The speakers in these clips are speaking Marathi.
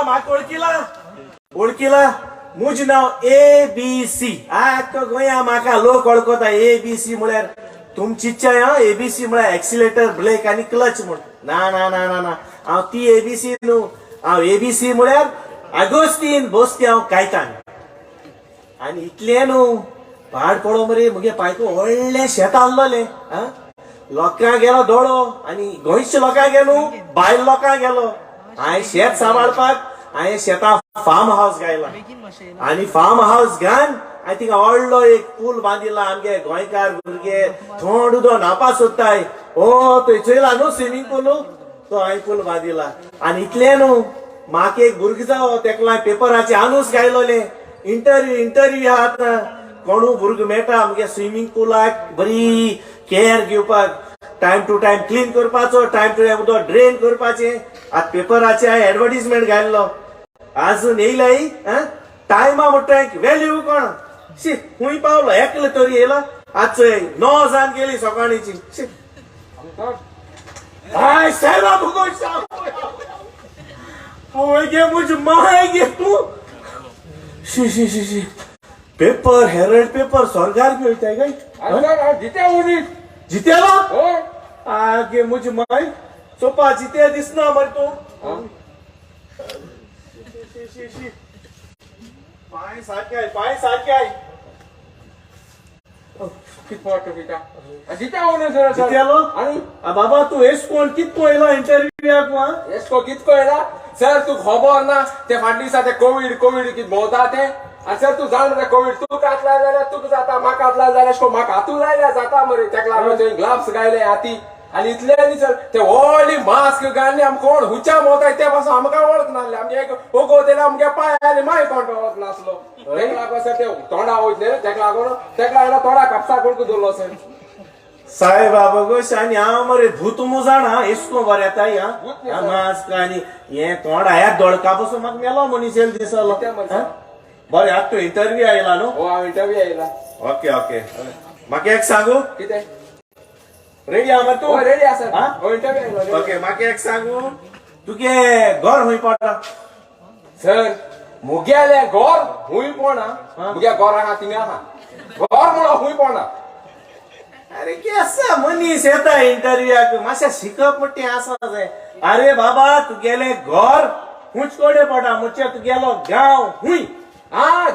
म्हाका ओळखीला मुज नाव ABC आख्खो गोंया म्हाका लोक वळखता ABC म्हळ्यार तुमची इच्छा ABC म्हळ्यार एक्सिलेटर ब्रेक आनी क्लच म्हण ना ना ना ना ना हांव ती ABC न्हू हांव ABC म्हळ्यार आगोस्तीन बोस्ती हांव कायतान आनी इतलें न्हू पाड पडो मरे मुगे पायको व्हडलें शेत आहलोलें लोकांक गेलो दोळो आनी गोंयच्या लोकांक गेलो भायल लोकांक गेलो हांवें शेत सांबाळपाक हांवें शेतां फार्म हावस गायला आनी फार्म हावस घान हांवें थिंगा व्हडलो एक पूल बांदिला आमगे गोंयकार भुरगे थोंड उदो न्हावपा सोदताय थंय चोयला न्हू स्विमींग पूल तो हांवें पूल बांदिला आनी इतलें न्हू म्हाका एक भुरगो जावो तेका हांवें पेपराचे आनूस गायलोले इंटरव्यू आहात कोणू भुरगो मेळटा मुगे स्विमींग पूलाक बरी केअर घेवपाक टायम टू टायम क्लीन करपाचो टायम टू टायम उदो ड्रेन करपाचें आतां पेपराचे हांवें एडवर्टीजमेंट घाल्लो आजून येयलाय टायमा म्हणटा व्हॅल्यू कोण शी खूंय पावलो एकलो तरी येयलो आज 9 जावन गेली सकाळीची सायबा भुगो गे म्हजी माय गे तूं शी शी शी शी पेपर हेरल्ड पेपर स्वर्गार बी वयताय काय जितेलो आगे म्हजी माय चोपा जिते दिसना मरे तूं पांय सारके आय जितेलो आनी बाबा तूं एसकोन कितको येयलो इंटरव्यूक एसको कितको येयला सर तू खबर ना ते फाटल्या दिसा ते कोविड कितें भोंवता ते आनी सर तू जाण मरे कोविड तूं कातला जाल्यार तुका जाता म्हाका कातला जाल्यार म्हाका हातू लायल्या जाता मरे तेका लागून थंय ग्लाव्स गायले हाती आनी इतले न्ही सर ते व्हडली मास्क घालली आमकां कोण हुच्या भोंवताय ते पासून आमकां वळख नासले आमगे एक ओगो तेला आमगे पांय आनी माय कोण वळख नासलो तेका लागून सर ते तोंडा वयतले तेका लागून तोंडा कापसा करून दवरलो सर साहेब बाबा गोश आनी हांव मरे भूत जाणा एसको बरें येताय मास्क आनी हें तोंडा ह्या दोळका पासून म्हाका मेलो मनीस येयलो दिसलो बरें आतां तूं इंटरव्यू आयला न्हू हो हांव इंटरव्यू आयला ओके म्हाका एक सांगू कितें रेडी आहा मरे तूं रेडी आसा हो इंटरव्यू आयला ओके म्हाका एक सांगू तुगे घर खंय पडटा सर मुगेले घर हुंय पोना मुगे घर आहा थिंगा आहा घर म्हणो हुंय पोना अरे केसा मनीस येता इंटरव्यूक मातशें शिकप म्हणटी आसा जाय अरे बाबा तुगेले घर हुंच कोडे पडटा म्हणजे तुगेलो गांव हुंय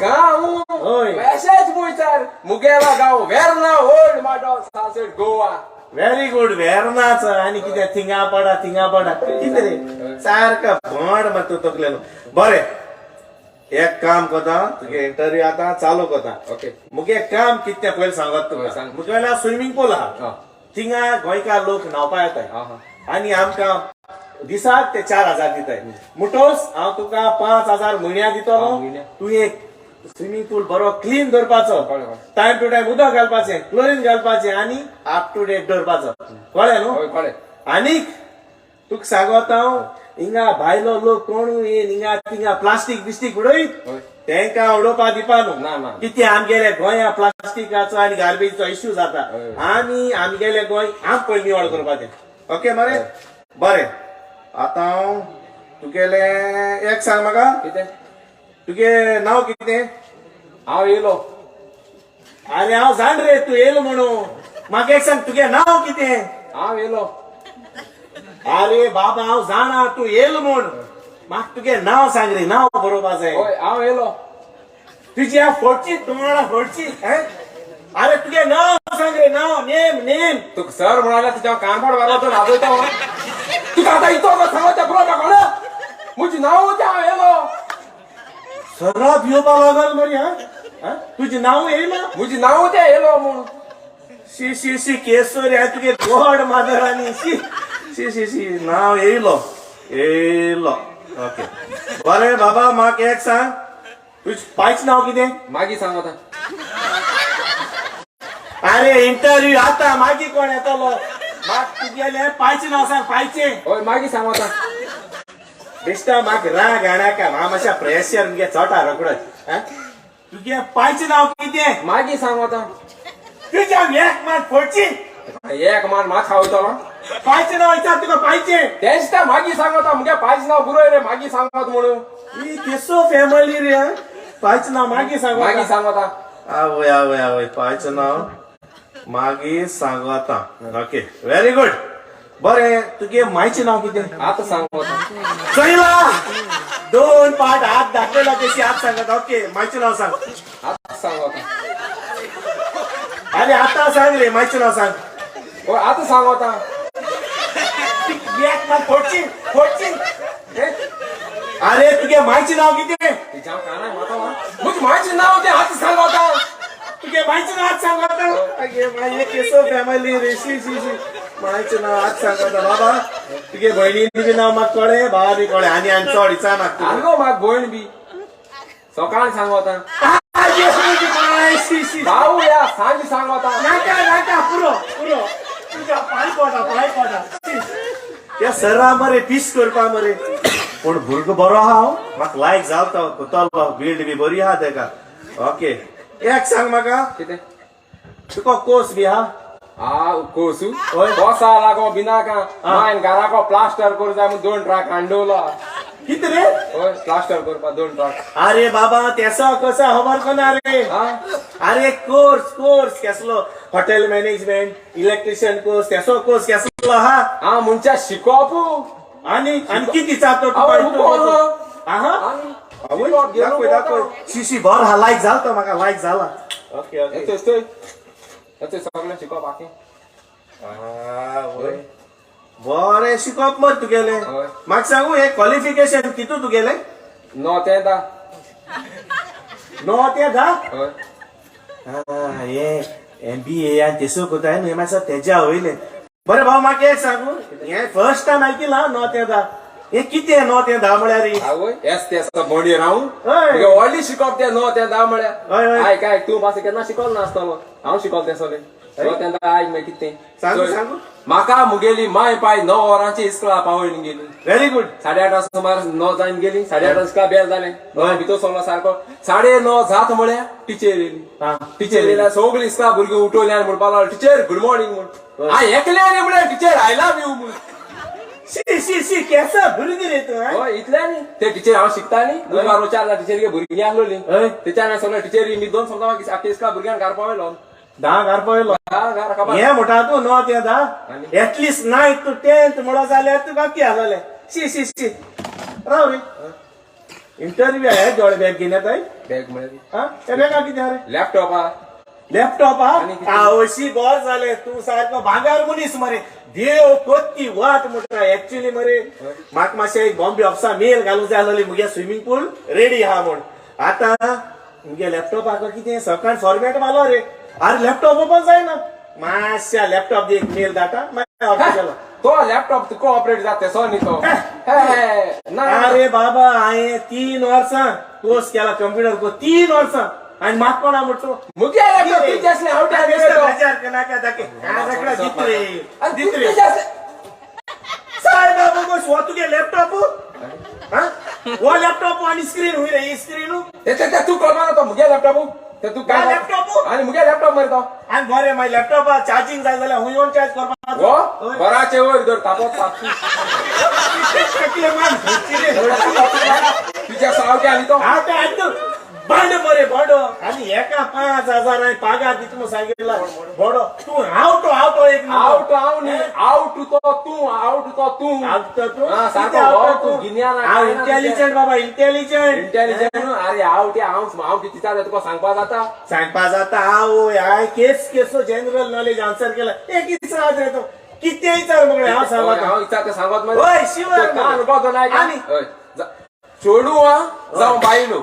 गांव होय मेसेज मुयचार मुगेला गांव वेर्ना ओल्ड माडो सासेट गोवा व्हेरी गुड वेर्नाच आनी कितें थिंगा पडा कितें रे सारका भोंड मात तूं तकलेलो बरें एक काम कोता तुगे इंटरव्यू आतां चालू कोता ओके मुगे काम कितें तें पयलीं सांगत तुका मुगेल्या स्विमींग पूल आहा थिंगा गोंयकार लोक न्हावपा येताय आनी आमकां दिसाक ते 4000 दिताय मुठोस हांव तुका 5000 म्हयन्या दितलो तूं एक स्विमींग पूल बरो क्लीन दवरपाचो टायम टू टायम उदक घालपाचें क्लोरीन घालपाचें आनी अप टू डेट दवरपाचो कळ्ळें न्हू आनीक तुका सांगत हांव हिंगा भायलो लोक कोणू येन हिंगा थिंगा प्लास्टीक उडयत तेंकां उडोवपा दिवपा न्हू कितें आमगेले गोंया प्लास्टिकाचो आनी गार्बेजचो इश्यू जाता आमगेले गोंय आम पयलीं निवळ करपाचें ओके मरे बरें आतां हांव तुगेले एक सांग म्हाका कितें तुगे नांव कितें हांव येयलो अरे हांव जाण रे तूं येयलो म्हणून म्हाका एक सांग तुगे नांव कितें हांव येयलो अरे बाबा हांव जाणा तूं येयलो म्हूण म्हाका तुगे नांव सांग रे नांव बरोवपा जाय हय हांव येयलो तुजी हांव फोडची तुम्हाला फोडची अरे तुगे नांव सांग रे नांव नेम तुका सर म्हणाल्या तुज्या कानफाड मारलो तो नाजयता तुका आतां इतो सांगता बरोबर कोण म्हजी नांव तें हांव येयलो सराप येवपा लागल मरे हा तुजें नांव येयलो म्हजी नांव तें येयलो म्हूण शी केसो रे तुगे गोड मादर आनी शी नांव येयलो ओके बरें बाबा म्हाका एक सांग तुजें पायचें नांव कितें मागीर सांग आतां अरे इंटरव्यू आतां मागीर कोण येतलो म्हाका तुगेलें पायचें नांव सांग पायचें हय मागीर सांग आतां बेश्टा म्हाका राग हाडाका हांव मातशें प्रेशर मुगे चोटा रोखडोच तुगे पायचें नांव कितें मागीर सांग आतां तुज्या एक मात फोडची एक मान म्हाका खावयतलो पायचे नाव विचार तुका पायचे तेच त्या मागी सांगता मुगे पायच नाव बुरोय रे मागी सांगत म्हणून ही केसो फॅमिली रे हा? पायचे नाव मागे सांग मागी सांगता आवय आवय आवय पायचे नाव मागे सांगता ओके व्हेरी गुड बरे तुगे मायचे नाव किती आता सांगता चला 2 पाठ हात दाखवला त्याची हात सांगत ओके मायचे नाव सांग आता सांगता अरे आता सांग रे मायचे नाव सांग हो आता सांगता फोडची अरे तुगे मायचे नाव किती जाम काना माता मुझ माझे नाव ते आता सांगता तुगे मायचे नाव आज सांगता अगे माय केसो फॅमिली रे शी मायचे नाव आज सांगता बाबा तुगे बहिणीनी बी नाव म्हाका कळे भावा बी कळे आनी चड इचा म्हाका आंगो माग भयण बी सकाळ सांगता भाऊ या सांज सांगता नाका पुरो तुझ्या पाय पडा त्या सरा मरे पीस करपा मरे पूण भुरगो बरो आहा म्हाका लायक जावता कोतलो बिल्ड बी बरी आहा तेका ओके एक सांग म्हाका कितें तुका कोर्स बी आहा कोसू बसा लागो बिनाका मायन घराको प्लास्टर करू जाय म्हणून 2 ट्रक हांडवला कितें रे होय प्लास्टर करपा 2 ट्रक अरे बाबा तेसा कसा खबर कोना रे अरे कोर्स केसलो हॉटेल मॅनेजमेंट इलेक्ट्रिशियन कोर्स तेसो कोर्स केसलो आहा मुंच्या शिकोप आणि किती चालतो दाखव शिशी बर हा लायक झाला म्हाका लायक झाला ओके ओके सगळं शिकोप बाकी बरे शिकोप मर तुगेले म्हाका सांगू हे क्वालिफिकेशन कितू तुगेले 9 ते 10 9 ते 10 होय हे MBA आणि तेसो कोताय न्हू मातसो तेज्या वयले बरे भाऊ म्हाका एक सांगू हे फर्स्ट टाइम आयकिला 9 ते 10 हे कितें 9 ते 10 म्हळ्यार आवय एस ते बोंडी रावून हय व्हडली शिकोप ते 9 ते 10 हय, म्हळ्यार हय. आय काय तू पास केन्ना शिकोल नासतलो हांव शिकोल ते सोले 9 ते 10 आय मागीर कितें सांगू म्हाका मुगेली माय पाय 9 वरांची इस्कोला पावयन गेली व्हेरी गुड 8:30 सुमार 9 जावन गेली 8:30 इस्कोला बेल जालें भितर सोलो सारको 9:30 जात म्हळ्यार टिचर येयली टिचर येयल्यार सगळीं इस्कोला भुरगीं उठोवली आनी म्हणपाक लागलो टिचर गुड मॉर्निंग म्हूण हांव एकल्यानी म्हळ्यार टिचर आय लव यू म्हूण शी केसा भुरगीं रे तूं हय इतल्यानी ते टिचर हांव शिकता न्ही 2-4 टिचर भुरगीं आसलोली तेच्यान सगळे टिचरी मी 2 समजा आख्या इस्कोला भुरग्यांक घालपा वयलो 10 घालपा वयलो हे म्हणटा तूं 9 ते 10 एटलीस्ट 9th to 10th म्हणो जाल्यार तुका कितें आसलें शी राव रे इंटरव्यू आहे जोड बॅग घेवन येताय बॅग म्हळ्यार हा त्या बॅगा कितें रे लॅपटॉप हा अशी बोर जाले तू सारको भांगार मनीस मरे देव कोत्ती वाट म्हणटा एक्चुअली मरे म्हाका मातशें एक बॉम्बे ऑफिसा मेल घालूंक जाय आसलोली मुगे स्विमींग पूल रेडी आहा म्हूण आतां मुगे लॅपटॉपाक कितें सकाळ फॉर्मॅट मारलो रे अरे लॅपटॉप ओपन जायना मातशा लॅपटॉप दी एक मेल धाडटा मागीर ऑफिस गेलो तो लॅपटॉप तुका ऑपरेट जाता सो न्ही तो अरे बाबा हांवें 3 वर्सां कोर्स केला कंप्युटर कोर्स 3 वर्सां आनी म्हाका कोणा म्हणटा मुगे लॅपटॉप कितें आसलें हांव दितरे साय बाबा गो तुगे लॅपटॉप वो लॅपटॉप आनी स्क्रीन हुई रे ही स्क्रीन ते तू कळमा तो मुगे लॅपटॉप ते तू काय लॅपटॉप आनी मुगे लॅपटॉप मरे तो आनी बरें मागीर लॅपटॉप चार्जिंग जाय जाल्यार हुंय येवन चार्ज करपाक वो बराचे वयर धर तापोत तुज्या सावके आनी तो हांव ते आयकू भांड मरे भांडो आनी एका 5,000 हांवें पागार दिता म्हूण सांगितला भांडो तूं आवटो एक आवट हांव न्ही आवट तो तूं सारको तूं गिन्यान हांव इंटेलिजंट बाबा इंटेलिजंट अरे हांव कितें जाता तुका सांगपा जाता हांव केसो जनरल नॉलेज आन्सर केला एक विचार रे तो कितें विचार मगळे हांव सांगता हांव विचार सांगत हय शिवर चोडू जावं बायलो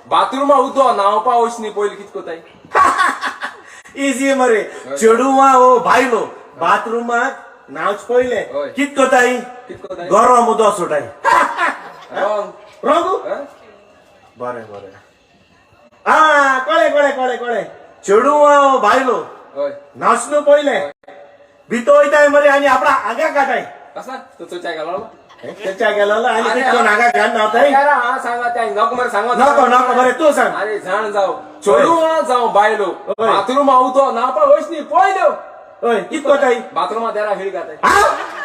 बाथरूमा उदो न्हावपा वचनी पयलीं कितें कोताय इजी मरे चेडूवा ओ भायलो बाथरूमाक नावच पयले कित कोताय गरम उदो सुटाय रंगू बरें कळे चेडूवा ओ भायलो नाचनो पयले भितो वयताय मरे आनी आपणा आगा काटाय कसा तू चोचाय घालो त्याच्या गेलो आनी कितको नागा घाल नावताय सांगा त्या नको मरे सांगो नको बरें तूं सांग अरे जाण जावं चेडू जावं बायलो बाथरूमा उदो न्हावपा वचनी पयल्यो हय कित कोताय बाथरूमात देरा हिळ घाताय हा